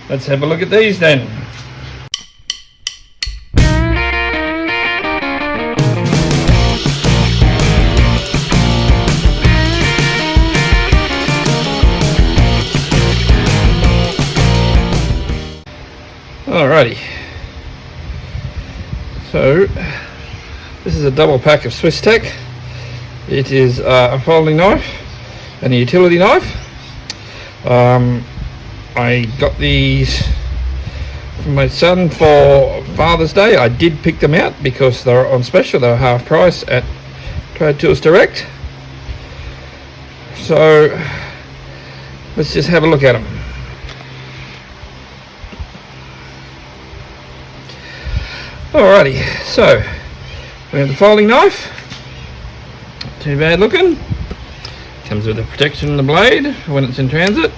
let's have a look at these then. Alrighty, so this is a double pack of Swiss+tech. It is a folding knife and a utility knife. I got these from my son for Father's Day. I did pick them out because they were on special. They were half price at Trade Tools Direct. So let's just have a look at them. Alrighty, so we have the folding knife. Not too bad looking. Comes with a protection on the blade when it's in transit.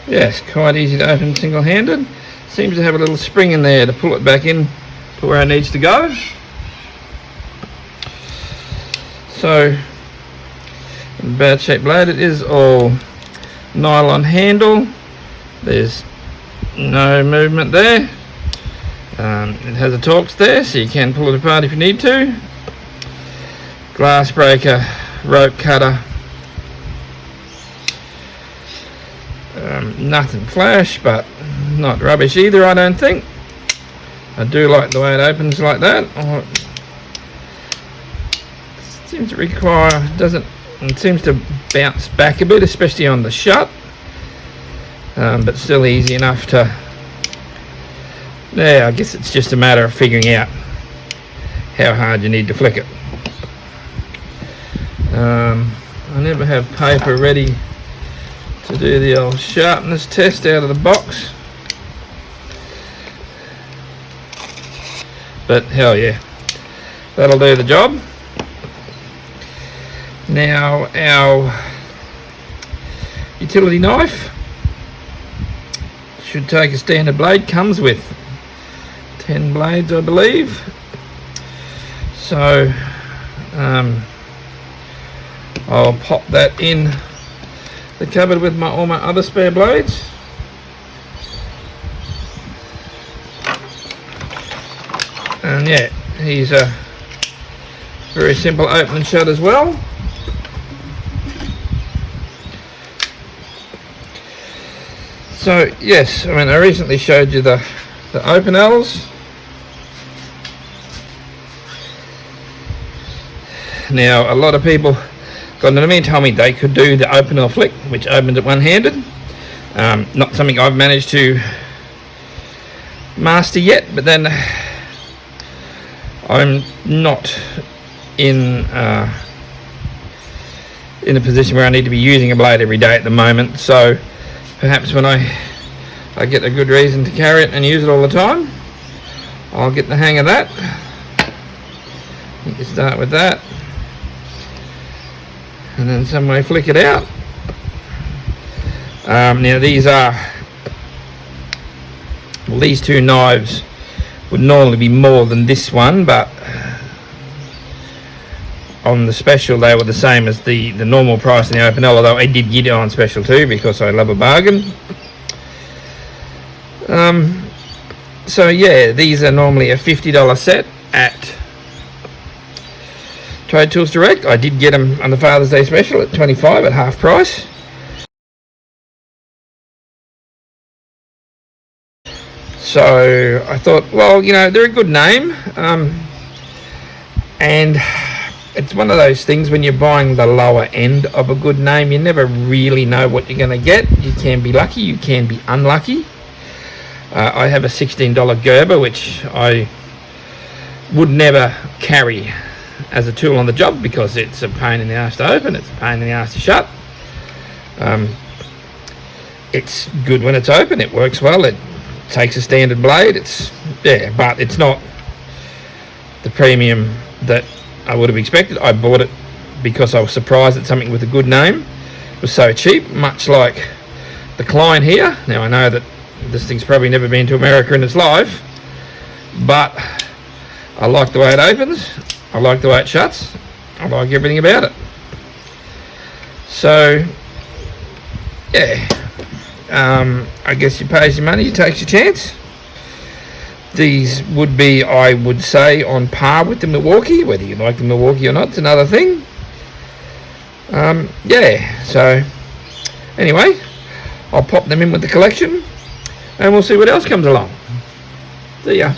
Yes, quite easy to open single-handed. Seems to have a little spring in there to pull it back in to where it needs to go. So, bad shaped blade. It is all nylon handle. There's no movement there. It has a Torx there, so you can pull it apart if you need to. Glass breaker, rope cutter. Nothing flash, but not rubbish either, I don't think. I do like the way it opens like that. Seems to require, it seems to bounce back a bit, especially on the shut, but still easy enough to, yeah, I guess it's just a matter of figuring out how hard you need to flick it. I never have paper ready to do the old sharpness test out of the box, but hell yeah, that'll do the job. Now our utility knife should take a standard blade, comes with 10 blades I believe, so I'll pop that in the cupboard with all my other spare blades. And yeah, he's a very simple open and shut as well. So yes, I mean, I recently showed you the open L's. Now a lot of people got into me and told me they could do the open L flick, which opens it one-handed. Not something I've managed to master yet, but then I'm not in a position where I need to be using a blade every day at the moment, so perhaps when I get a good reason to carry it and use it all the time, I'll get the hang of that. You can start with that, and then some way flick it out. Now these two knives would normally be more than this one, but on the special they were the same as the normal price in the open L, although I did get it on special too because I love a bargain. So yeah, these are normally a $50 set at Trade Tools Direct. I did get them on the Father's Day special at $25 at half price. So I thought, well, you know, they're a good name, and it's one of those things when you're buying the lower end of a good name, you never really know what you're going to get. You can be lucky, you can be unlucky. I have a $16 Gerber, which I would never carry as a tool on the job because it's a pain in the ass to open, it's a pain in the ass to shut. It's good when it's open, it works well, it takes a standard blade, but it's not the premium that I would have expected. I bought it because I was surprised that something with a good name was so cheap, much like the Klein here. Now I know that this thing's probably never been to America in its life, but I like the way it opens, I like the way it shuts, I like everything about it. So, yeah, I guess you pays your money, you takes your chance. These would be, I would say, on par with the Milwaukee. Whether you like the Milwaukee or not, it's another thing. Yeah, so anyway, I'll pop them in with the collection and we'll see what else comes along. See ya.